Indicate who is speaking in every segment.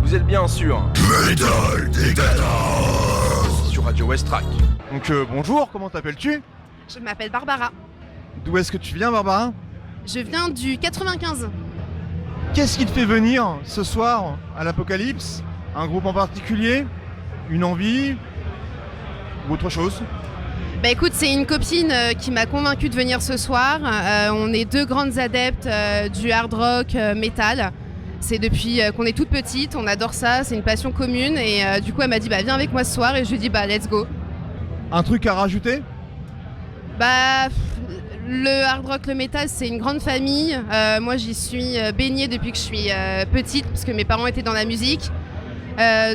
Speaker 1: Vous êtes bien sûr
Speaker 2: Metal Décadence
Speaker 1: sur Radio Westrack.
Speaker 3: Donc bonjour, comment t'appelles-tu?
Speaker 4: Je m'appelle Barbara.
Speaker 3: D'où est-ce que tu viens, Barbara?
Speaker 4: Je viens du 95.
Speaker 3: Qu'est-ce qui te fait venir ce soir à l'Apocalypse? Un groupe en particulier? Une envie? Ou autre chose?
Speaker 4: Bah écoute, c'est une copine qui m'a convaincue de venir ce soir. On est deux grandes adeptes du hard rock metal. C'est depuis qu'on est toute petite, on adore ça, c'est une passion commune. Et du coup, elle m'a dit bah viens avec moi ce soir, et je lui ai dit bah let's go.
Speaker 3: Un truc à rajouter?
Speaker 4: Bah le hard rock, le metal, c'est une grande famille. Moi, j'y suis baignée depuis que je suis petite, parce que mes parents étaient dans la musique.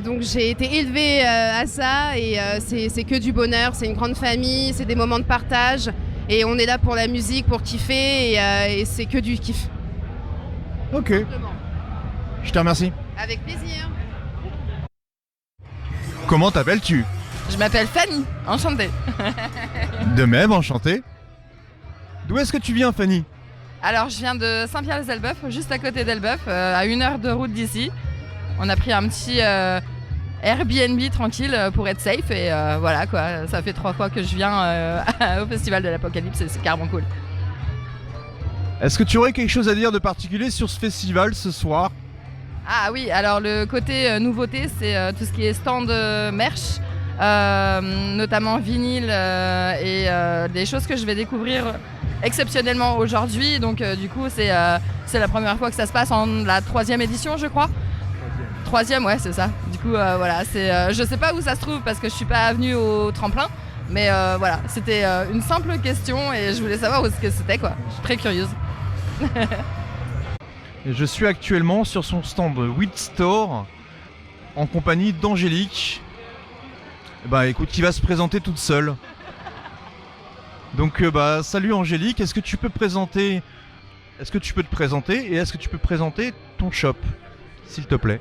Speaker 4: Donc j'ai été élevée à ça, et c'est que du bonheur, c'est une grande famille, c'est des moments de partage, et on est là pour la musique, pour kiffer, et c'est que du kiff.
Speaker 3: Ok,
Speaker 4: Simplement.
Speaker 3: je te remercie.
Speaker 4: Avec plaisir.
Speaker 3: Comment t'appelles-tu?
Speaker 5: Je m'appelle Fanny, enchantée.
Speaker 3: De même, enchanté. D'où est-ce que tu viens, Fanny?
Speaker 5: Alors je viens de Saint-Pierre-les-Elbeuf, juste à côté d'Elbeuf, à 1 heure de route d'ici. On a pris un petit Airbnb tranquille pour être safe, et voilà quoi, ça fait 3 fois que je viens au Festival de l'Apocalypse, et c'est carrément cool.
Speaker 3: Est-ce que tu aurais quelque chose à dire de particulier sur ce festival ce soir?
Speaker 5: Ah oui, alors le côté nouveauté, c'est tout ce qui est stand merch, notamment vinyle, et des choses que je vais découvrir exceptionnellement aujourd'hui. Donc du coup, c'est la première fois que ça se passe, en la 3e édition, je crois. 3e, ouais, c'est ça. Du coup, voilà, je sais pas où ça se trouve parce que je suis pas venue au tremplin, mais voilà, c'était une simple question et je voulais savoir où est-ce que c'était, quoi. Je suis très curieuse.
Speaker 3: Et je suis actuellement sur son stand Weed Store en compagnie d'Angélique. Bah écoute, qui va se présenter toute seule. Donc salut Angélique, est-ce que tu peux te présenter et est-ce que tu peux présenter ton shop, s'il te plaît?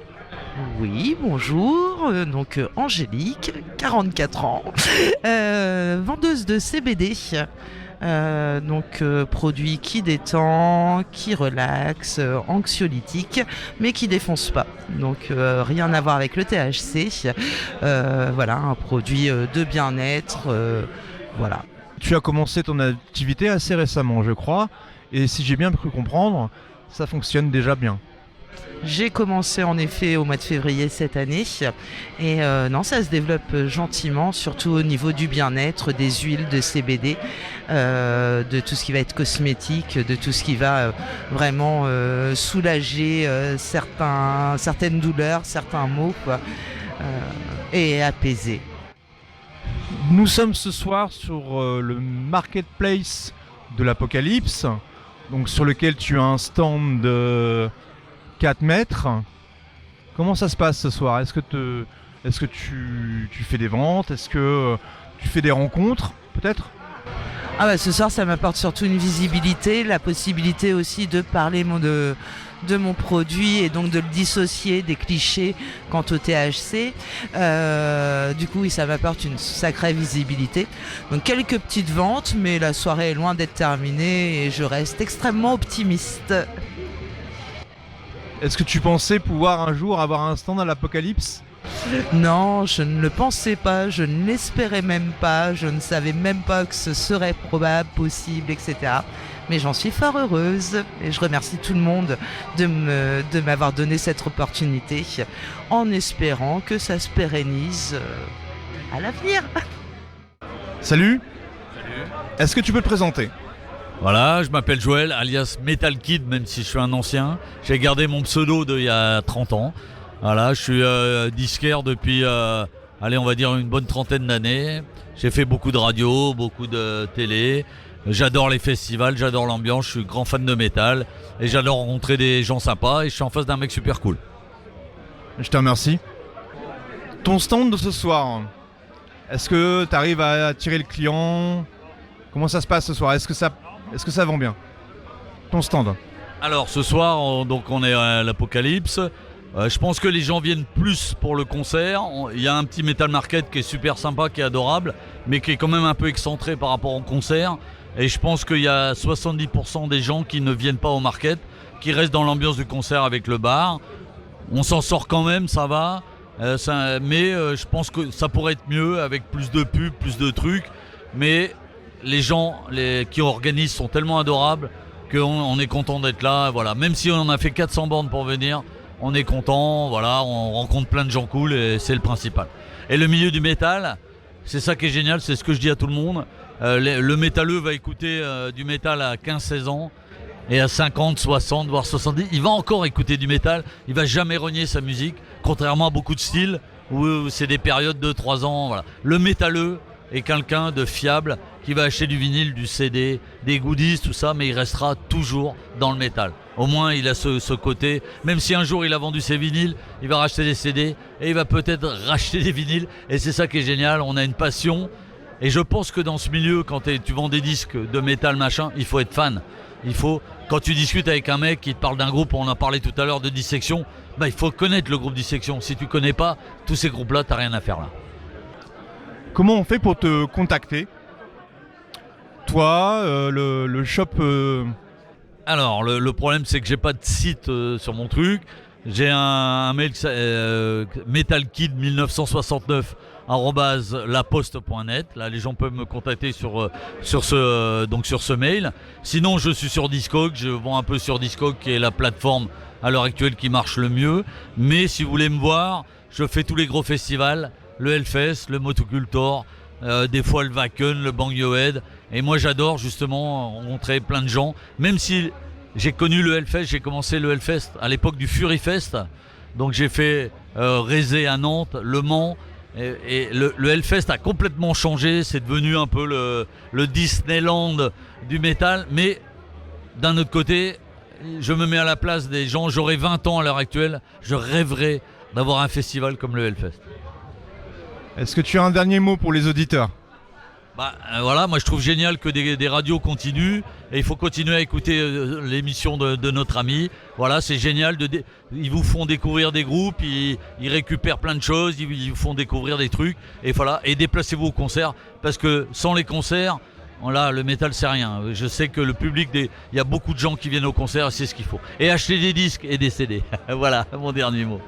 Speaker 6: Oui, bonjour, donc Angélique, 44 ans, vendeuse de CBD, produit qui détend, qui relaxe, anxiolytique, mais qui défonce pas, donc rien à voir avec le THC, voilà, un produit de bien-être, voilà.
Speaker 3: Tu as commencé ton activité assez récemment, je crois, et si j'ai bien pu comprendre, ça fonctionne déjà bien.
Speaker 6: J'ai commencé en effet au mois de février cette année, et non, ça se développe gentiment, surtout au niveau du bien-être, des huiles de CBD, de tout ce qui va être cosmétique, de tout ce qui va vraiment soulager certaines douleurs, certains maux, quoi, et apaiser.
Speaker 3: Nous sommes ce soir sur le marketplace de l'Apocalypse, donc sur lequel tu as un stand de 4 mètres. Comment ça se passe ce soir? Est-ce que tu fais des ventes? Est-ce que tu fais des rencontres, peut-être?
Speaker 6: Ah bah, ce soir, ça m'apporte surtout une visibilité, la possibilité aussi de parler de mon produit, et donc de le dissocier des clichés quant au THC. Du coup, oui, ça m'apporte une sacrée visibilité. Donc quelques petites ventes, mais la soirée est loin d'être terminée et je reste extrêmement optimiste.
Speaker 3: Est-ce que tu pensais pouvoir un jour avoir un stand à l'Apocalypse?
Speaker 6: Non, je ne le pensais pas, je ne l'espérais même pas, je ne savais même pas que ce serait probable, possible, etc. Mais j'en suis fort heureuse et je remercie tout le monde de m'avoir donné cette opportunité, en espérant que ça se pérennise à l'avenir.
Speaker 3: Salut.
Speaker 7: Salut.
Speaker 3: Est-ce que tu peux te présenter?
Speaker 7: Voilà, je m'appelle Joël, alias Metal Kid, même si je suis un ancien. J'ai gardé mon pseudo d'il y a 30 ans. Voilà, je suis disquaire depuis, on va dire une bonne 30aine d'années. J'ai fait beaucoup de radio, beaucoup de télé. J'adore les festivals, j'adore l'ambiance, je suis grand fan de métal. Et j'adore rencontrer des gens sympas, et je suis en face d'un mec super cool.
Speaker 3: Je te remercie. Ton stand de ce soir, est-ce que tu arrives à attirer le client? Comment ça se passe ce soir? Est-ce que ça vend bien, ton stand?
Speaker 7: Alors ce soir, on est à l'Apocalypse. Je pense que les gens viennent plus pour le concert. Il y a un petit Metal Market qui est super sympa, qui est adorable, mais qui est quand même un peu excentré par rapport au concert. Et je pense qu'il y a 70% des gens qui ne viennent pas au market, qui restent dans l'ambiance du concert avec le bar. On s'en sort quand même, ça va. Mais je pense que ça pourrait être mieux avec plus de pubs, plus de trucs. Mais les gens qui organisent sont tellement adorables qu'on est content d'être là. Voilà. Même si on en a fait 400 bornes pour venir, on est content. Voilà, on rencontre plein de gens cool et c'est le principal. Et le milieu du métal, c'est ça qui est génial, c'est ce que je dis à tout le monde. Le métalleux va écouter du métal à 15-16 ans. Et à 50, 60, voire 70, il va encore écouter du métal. Il va jamais renier sa musique, contrairement à beaucoup de styles où c'est des périodes de 3 ans. Voilà. Le métalleux est quelqu'un de fiable qui va acheter du vinyle, du CD, des goodies, tout ça, mais il restera toujours dans le métal. Au moins, il a ce côté. Même si un jour il a vendu ses vinyles, il va racheter des CD et il va peut-être racheter des vinyles. Et c'est ça qui est génial. On a une passion. Et je pense que dans ce milieu, quand tu vends des disques de métal, machin, il faut être fan. Il faut, quand tu discutes avec un mec qui te parle d'un groupe, on en a parlé tout à l'heure de Dissection, il faut connaître le groupe Dissection. Si tu connais pas tous ces groupes-là, t'as rien à faire là.
Speaker 3: Comment on fait pour te contacter? Toi, le shop...
Speaker 7: Alors, le problème, c'est que j'ai pas de site sur mon truc. J'ai un mail metalkid1969@laposte.net. Là, les gens peuvent me contacter sur ce mail. Sinon, je suis sur Discog. Je vends un peu sur Discog, qui est la plateforme à l'heure actuelle qui marche le mieux. Mais si vous voulez me voir, je fais tous les gros festivals, le Hellfest, le Motocultor, des fois le Wacken, le Bang Your Head. Et moi, j'adore justement rencontrer plein de gens, même si j'ai connu le Hellfest, j'ai commencé le Hellfest à l'époque du Furyfest. Donc j'ai fait Rézé à Nantes, Le Mans. Et le Hellfest a complètement changé. C'est devenu un peu le Disneyland du métal. Mais d'un autre côté, je me mets à la place des gens. J'aurai 20 ans à l'heure actuelle. Je rêverais d'avoir un festival comme le Hellfest.
Speaker 3: Est-ce que tu as un dernier mot pour les auditeurs?
Speaker 7: Voilà, moi je trouve génial que des radios continuent et il faut continuer à écouter l'émission de notre ami. Voilà, c'est génial. Ils vous font découvrir des groupes, ils récupèrent plein de choses, ils vous font découvrir des trucs. Et voilà, et déplacez-vous au concert parce que sans les concerts, là, le métal c'est rien. Je sais que le public, il y a beaucoup de gens qui viennent au concert et c'est ce qu'il faut. Et acheter des disques et des CD. Voilà, mon dernier mot.